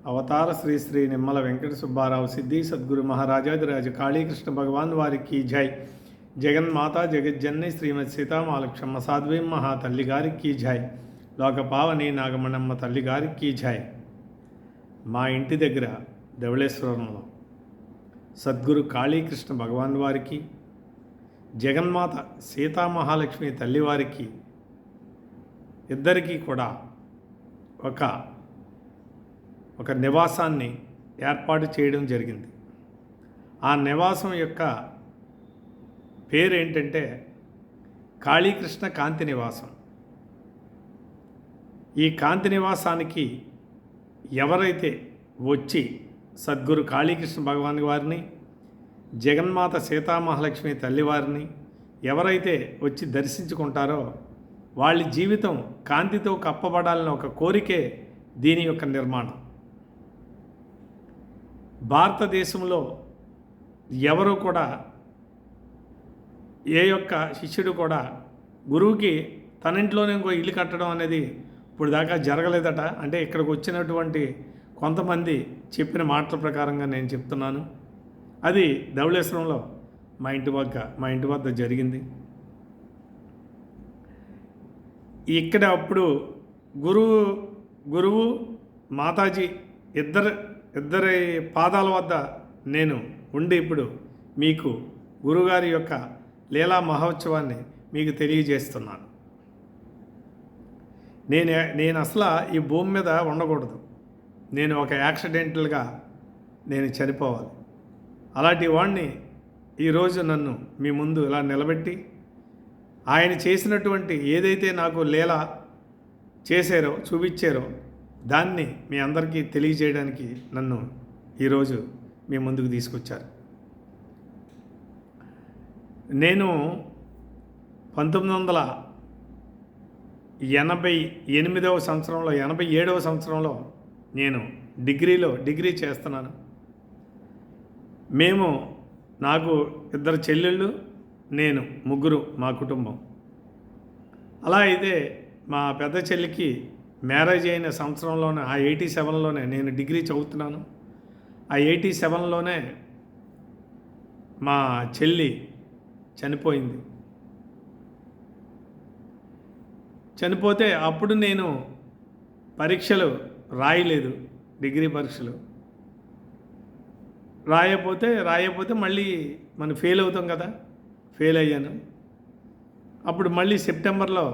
అవతార శ్రీ శ్రీ నిమ్మల వెంకట సుబ్బారావు సిద్ధి సద్గురు మహారాజాదిరాజ కాళీకృష్ణ భగవాన్ వారికి జై. జగన్మాత జగజ్జన్ని శ్రీమతి సీతామహాలక్ష్మ సాధ్వీం మహా తల్లి గారికి జై. లోక పావని నాగమణమ్మ తల్లి గారికి జై. మా ఇంటి దగ్గర ధవళేశ్వరంలో సద్గురు కాళీకృష్ణ భగవాన్ వారికి, జగన్మాత సీతామహాలక్ష్మి తల్లివారికి ఇద్దరికీ కూడా ఒక నివాసాన్ని ఏర్పాటు చేయడం జరిగింది. ఆ నివాసం యొక్క పేరు ఏంటంటే కాళీకృష్ణ కాంతి నివాసం. ఈ కాంతి నివాసానికి ఎవరైతే వచ్చి సద్గురు కాళీకృష్ణ భగవాన్ వారిని, జగన్మాత సీతామహాలక్ష్మి తల్లివారిని ఎవరైతే వచ్చి దర్శించుకుంటారో వాళ్ళ జీవితం కాంతితో కప్పబడాలని ఒక కోరికే దీని యొక్క నిర్మాణం. భారతదేశంలో ఎవరు కూడా, ఏ యొక్క శిష్యుడు కూడా గురువుకి తన ఇంట్లోనే ఇంకో ఇల్లు కట్టడం అనేది ఇప్పుడు దాకా జరగలేదట. అంటే ఇక్కడికి వచ్చినటువంటి కొంతమంది చెప్పిన మాటల ప్రకారంగా నేను చెప్తున్నాను. అది ధవళేశ్వరంలో మా ఇంటి వద్ద జరిగింది. ఇక్కడ అప్పుడు గురువు మాతాజీ ఇద్దరి పాదాల వద్ద నేను ఉండి ఇప్పుడు మీకు గురుగారి యొక్క లీలా మహోత్సవాన్ని మీకు తెలియజేస్తున్నాను. నేను అసలు ఈ భూమి మీద ఉండకూడదు. నేను ఒక యాక్సిడెంటల్గా నేను చనిపోవాలి. అలాంటి వాడిని ఈరోజు నన్ను మీ ముందు ఇలా నిలబెట్టి ఆయన చేసినటువంటి ఏదైతే నాకు లీల చేశారో, చూపించారో దాన్ని మీ అందరికీ తెలియజేయడానికి నన్ను ఈరోజు మీ ముందుకు తీసుకొచ్చారు. నేను 1988వ సంవత్సరంలో, 87వ సంవత్సరంలో నేను డిగ్రీ చేస్తున్నాను. నాకు ఇద్దరు చెల్లెళ్ళు, నేను, ముగ్గురు మా కుటుంబం. అలా అయితే మా పెద్ద చెల్లికి మ్యారేజ్ అయిన సంవత్సరంలోనే, ఆ 87లోనే నేను డిగ్రీ చదువుతున్నాను. ఆ 87లోనే మా చెల్లి చనిపోయింది. చనిపోతే అప్పుడు నేను పరీక్షలు రాయలేదు, డిగ్రీ పరీక్షలు రాయకపోతే మళ్ళీ మనం ఫెయిల్ అవుతాం కదా, ఫెయిల్ అయ్యాను. అప్పుడు మళ్ళీ సెప్టెంబర్లో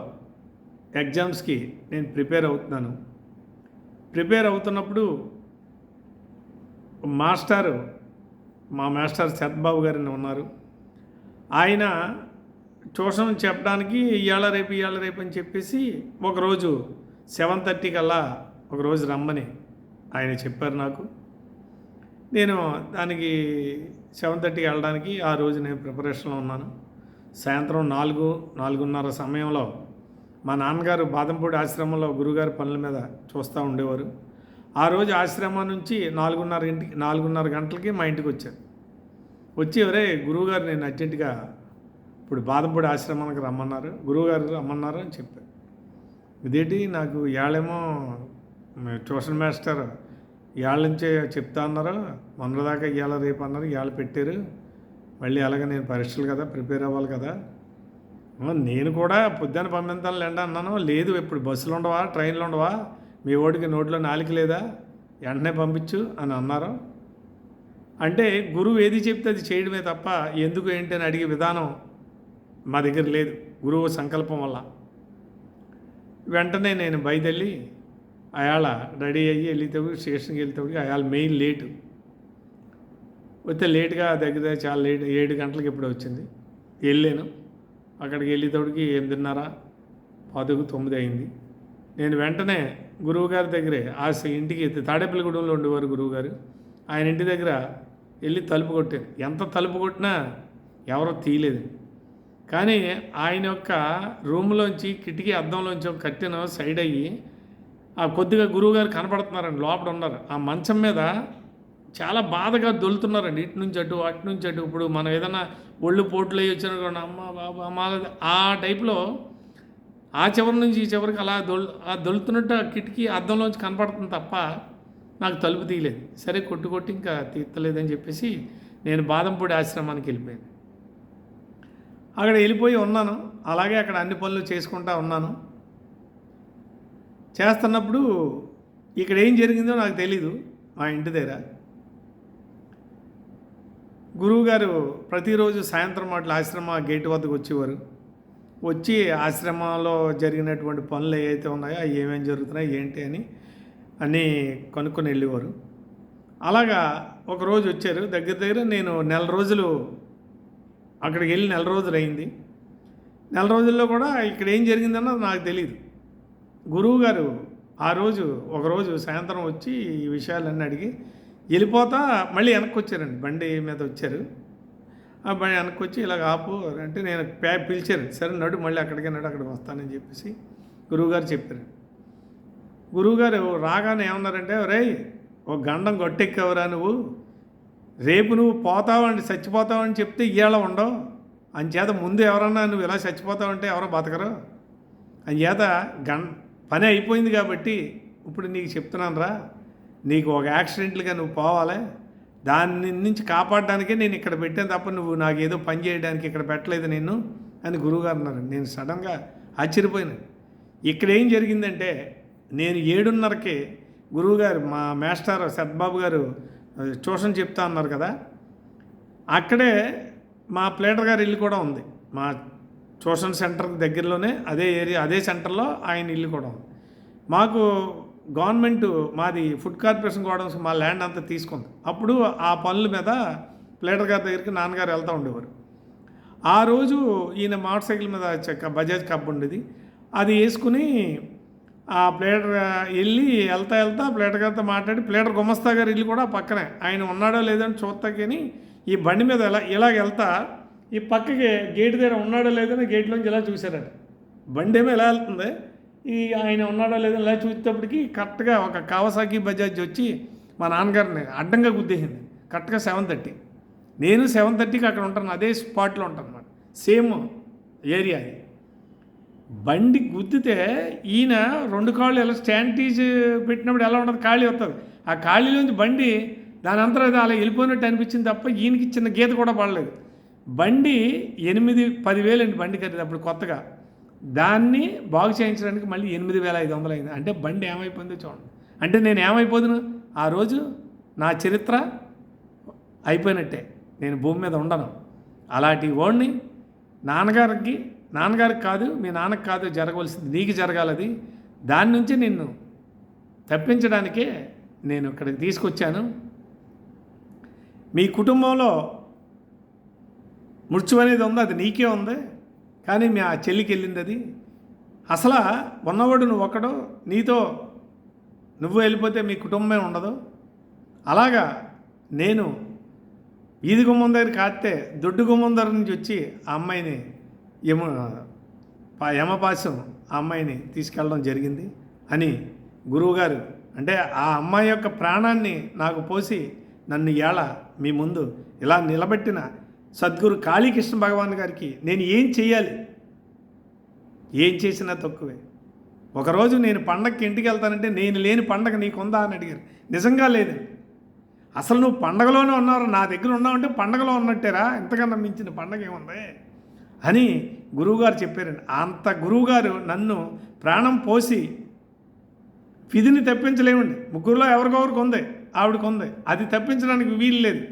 ఎగ్జామ్స్కి నేను ప్రిపేర్ అవుతున్నప్పుడు మా మాస్టర్ శరత్బాబు గారిని ఉన్నారు. ఆయన ట్యూషన్ చెప్పడానికి ఇవాళ రేపు అని చెప్పేసి ఒకరోజు 7:30 కల్లా ఒకరోజు రమ్మని ఆయన చెప్పారు నాకు. నేను దానికి 7:30 వెళ్ళడానికి ఆ రోజు నేను ప్రిపరేషన్లో ఉన్నాను. సాయంత్రం 4:30 సమయంలో మా నాన్నగారు బాదంపూడి ఆశ్రమంలో గురుగారి పనుల మీద చూస్తూ ఉండేవారు. ఆ రోజు ఆశ్రమం నుంచి 4:30 గంటలకి మా ఇంటికి వచ్చారు. వచ్చి ఎవరే గురువుగారు నేను అర్జెంటుగా ఇప్పుడు బాదంపూడి ఆశ్రమానికి గురువుగారు రమ్మన్నారు అని చెప్పారు. ఇదేంటి, నాకు ఇవాళేమో ట్యూషన్ మాస్టర్ ఇవాళ నుంచే చెప్తా అన్నారు, మొన్నదాకా ఇవాళ రేపు అన్నారు, ఇవాళ పెట్టారు, మళ్ళీ అలాగే నేను పరీక్షలు కదా, ప్రిపేర్ అవ్వాలి కదా, నేను కూడా పొద్దున్న పంపించాలి లేండి అన్నాను. లేదు, ఇప్పుడు బస్సులు ఉండవా, ట్రైన్లు ఉండవా, మీ ఓడికి నోట్లో నాలిక లేదా, వెంటనే పంపించు అని అన్నారు. అంటే గురువు ఏది చెప్తే అది చేయడమే తప్ప ఎందుకు ఏంటి అని అడిగే విధానం మా దగ్గర లేదు, గురువు సంకల్పం వల్ల. వెంటనే నేను బయలుదేరి అయాళ రెడీ అయ్యి వెళ్ళేటప్పుడు, స్టేషన్కి వెళ్ళేటప్పుడు అయాళ మెయిన్ లేటు వస్తే లేటుగా దగ్గర చాలా లేట్, 7 గంటలకు ఎప్పుడు వచ్చింది. వెళ్ళాను. అక్కడికి వెళ్ళేటప్పటికి 8:30 అయింది. నేను వెంటనే గురువుగారి దగ్గరే ఇంటికి తాడేపల్లిగూడెంలో ఉండేవారు గురువుగారు. ఆయన ఇంటి దగ్గర వెళ్ళి తలుపు కొట్టాను. ఎంత తలుపు కొట్టినా ఎవరో తీయలేదు. కానీ ఆయన యొక్క రూమ్లోంచి కిటికీ అద్దంలోంచి ఒక కట్టెను సైడ్ అయ్యి కొద్దిగా గురువుగారు కనపడుతున్నారండి, లోపల ఉన్నారు. ఆ మంచం మీద చాలా బాధగా దొలుతున్నారండి, ఇటు నుంచి అటు అటు నుంచి అటు. ఇప్పుడు మనం ఏదైనా ఒళ్ళు పోట్లు అయ్యి వచ్చినప్పుడు అమ్మ బాబా అమ్మ ఆ టైప్లో ఆ చివరి నుంచి ఈ చివరికి అలా దొలుతున్నట్టు ఆ కిటికీ అద్దంలోంచి కనపడుతుంది తప్ప నాకు తలుపు తీయలేదు. సరే కొట్టి ఇంకా తీర్తలేదని చెప్పేసి నేను బాదంపూడి ఆశ్రమానికి వెళ్ళిపోయాను. అక్కడ వెళ్ళిపోయి ఉన్నాను. అలాగే అక్కడ అన్ని పనులు చేసుకుంటా ఉన్నాను. చేస్తున్నప్పుడు ఇక్కడ ఏం జరిగిందో నాకు తెలీదు. మా ఇంటి దగ్గర గురువుగారు ప్రతిరోజు సాయంత్రం మాటలు ఆశ్రమ గేటు వద్దకు వచ్చేవారు. వచ్చి ఆశ్రమంలో జరిగినటువంటి పనులు ఏవైతే ఉన్నాయో అవి ఏమేమి జరుగుతున్నాయి ఏంటి అని అన్నీ కనుక్కొని వెళ్ళేవారు. అలాగా ఒకరోజు వచ్చారు. దగ్గర నేను నెల రోజులు అక్కడికి వెళ్ళి నెల రోజులు అయింది. నెల రోజుల్లో కూడా ఇక్కడ ఏం జరిగిందన్నది నాకు తెలియదు. గురువుగారు ఆ రోజు ఒకరోజు సాయంత్రం వచ్చి ఈ విషయాలన్నీ అడిగి వెళ్ళిపోతా మళ్ళీ వెనక్కి వచ్చారండి. బండి మీద వచ్చారు. ఆ బండి వెనక్కి వచ్చి ఇలాగ ఆపు అంటే నేను పిలిచారు. సరే నడు మళ్ళీ అక్కడికి అక్కడికి వస్తానని చెప్పేసి గురువుగారు చెప్పారు. గురువుగారు రాగానే ఏమన్నారంటే, రేయ్ ఒక గండం గొట్టెక్కవరా నువ్వు, రేపు నువ్వు పోతావని చచ్చిపోతావని చెప్తే ఇవాళ ఉండవు. అంచేత ముందు ఎవరన్నా నువ్వు ఇలా చచ్చిపోతావంటే ఎవరో బతకరు. అంచేత పని అయిపోయింది కాబట్టి ఇప్పుడు నీకు చెప్తున్నాను రా, నీకు ఒక యాక్సిడెంట్లుగా నువ్వు పోవాలి, దాని నుంచి కాపాడడానికే నేను ఇక్కడ పెట్టాను తప్ప నువ్వు నాకు ఏదో పని చేయడానికి ఇక్కడ పెట్టలేదు నేను అని గురువుగారు అన్నారు. నేను సడన్గా ఆశ్చర్యపోయాను. ఇక్కడ ఏం జరిగిందంటే నేను 7:30కి గురువుగారు మా మాస్టర్ సద్బాబు గారు ట్యూషన్ చెప్తా అన్నారు కదా, అక్కడే మా ప్లేటర్ గారి ఇల్లు కూడా ఉంది. మా ట్యూషన్ సెంటర్ దగ్గరలోనే అదే ఏరియా అదే సెంటర్లో ఆయన ఇల్లు కూడా ఉంది. మాకు గవర్నమెంట్ మాది ఫుడ్ కార్పొరేషన్ గోడౌన్స్ మా ల్యాండ్ అంతా తీసుకుంది. అప్పుడు ఆ పనుల మీద ప్లేటర్ గారి దగ్గరికి నాన్నగారు వెళ్తూ ఉండేవారు. ఆ రోజు ఈయన మోటార్ సైకిల్ మీద బజాజ్ కప్ ఉండేది, అది వేసుకుని ఆ ప్లేటర్ వెళ్ళి వెళ్తా ప్లేటర్ గారితో మాట్లాడి, ప్లేటర్ గుమస్తా గారి ఇల్లు కూడా పక్కనే, ఆయన ఉన్నాడో లేదని చూస్తాకని ఈ బండి మీద ఇలాగ వెళ్తా ఈ పక్కకి గేటు దగ్గర ఉన్నాడో లేదని గేట్లోంచి ఇలా చూశారట. బండి ఏమో ఎలా వెళ్తుంది, ఈ ఆయన ఉన్నాడో లేదో ఇలా చూసేటప్పటికి కరెక్ట్గా ఒక కావసాకి బజాజ్ వచ్చి మా నాన్నగారిని అడ్డంగా గుద్దేసింది. కరెక్ట్గా 7:30. నేను 7:30కి అక్కడ ఉంటాను, అదే స్పాట్లో ఉంటాను అన్నమాట, సేమ్ ఏరియా అది. బండి గుద్దితే ఈయన 2 కాళ్ళు ఎలా స్టాంటీజ్ పెట్టినప్పుడు ఎలా ఉంటుంది, ఖాళీ వస్తుంది. ఆ ఖాళీలోంచి బండి దాని అంతా అలా వెళ్ళిపోయినట్టు అనిపించింది తప్ప ఈయనకి చిన్న గీత కూడా పడలేదు. బండి 8-10 వేలు అండి బండి ఖరీదు అప్పుడు కొత్తగా. దాన్ని బాగు చేయించడానికి మళ్ళీ 8,500 అయింది. అంటే బండి ఏమైపోయిందో చూడండి. అంటే నేను ఏమైపోదును ఆ రోజు, నా చరిత్ర అయిపోయినట్టే, నేను భూమి మీద ఉండను. అలాంటి వాడిని నాన్నగారికి కాదు, మీ నాన్నకు కాదు జరగవలసింది, నీకు జరగాలది. దాని నుంచి నిన్ను తప్పించడానికే నేను ఇక్కడికి తీసుకొచ్చాను. మీ కుటుంబంలో మృత్యు అనేది ఉంది, అది నీకే ఉంది, కానీ మీ ఆ చెల్లికి వెళ్ళింది అది. అసలు ఉన్నవాడు నువ్వు ఒక్కడో, నీతో నువ్వు వెళ్ళిపోతే మీ కుటుంబమే ఉండదు. అలాగా నేను వీధి గుమ్మం దగ్గర కాస్తే దొడ్డు గుమ్మం దగ్గర నుంచి వచ్చి ఆ అమ్మాయిని యమపాశం ఆ అమ్మాయిని తీసుకెళ్ళడం జరిగింది అని గురువుగారు, అంటే ఆ అమ్మాయి యొక్క ప్రాణాన్ని నాకు పోసి నన్ను ఏళ మీ ముందు ఇలా నిలబెట్టిన సద్గురు కాళీకృష్ణ భగవాన్ గారికి నేను ఏం చేయాలి, ఏం చేసినా తక్కువే. ఒకరోజు నేను పండగకి ఇంటికి వెళ్తానంటే నేను లేని పండగ నీకుందా అని అడిగారు. నిజంగా లేదు, అసలు నువ్వు పండగలోనే ఉన్నావు, నా దగ్గర ఉన్నావంటే పండగలో ఉన్నట్టేరా, ఇంతకన్నా మించిన పండగ ఏముంది అని గురువుగారు చెప్పారండి. అంత గురువుగారు నన్ను ప్రాణం పోసి విధిని తప్పించలేమండి. ముగ్గురులో ఎవరికొవరికి ఉంది, ఆవిడకు ఉంది, అది తప్పించడానికి వీలు లేదు,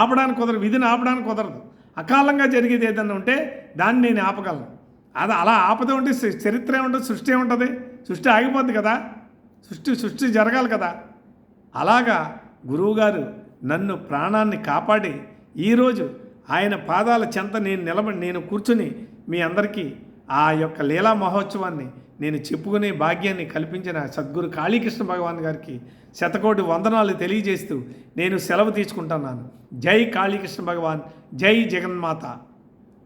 ఆపడానికి కుదరదు, విధిని ఆపడానికి కుదరదు. అకాలంగా జరిగేది ఏదన్నా ఉంటే దాన్ని నేను ఆపగలను. అది అలా ఆపదే ఉంటే చరిత్ర ఏముంటుంది, సృష్టి ఏముంటుంది, సృష్టి ఆగిపోద్ది కదా, సృష్టి జరగాలి కదా. అలాగా గురువుగారు నన్ను ప్రాణాన్ని కాపాడి ఈరోజు ఆయన పాదాల చెంత నేను కూర్చుని మీ అందరికీ ఆ యొక్క లీలా మహోత్సవాన్ని నేను చెప్పుకునే భాగ్యాన్ని కల్పించిన సద్గురు కాళీకృష్ణ భగవాన్ గారికి శతకోటి వందనాలు తెలియజేస్తూ నేను సెలవు తీసుకుంటున్నాను. జై కాళీకృష్ణ భగవాన్, జై జగన్మాత.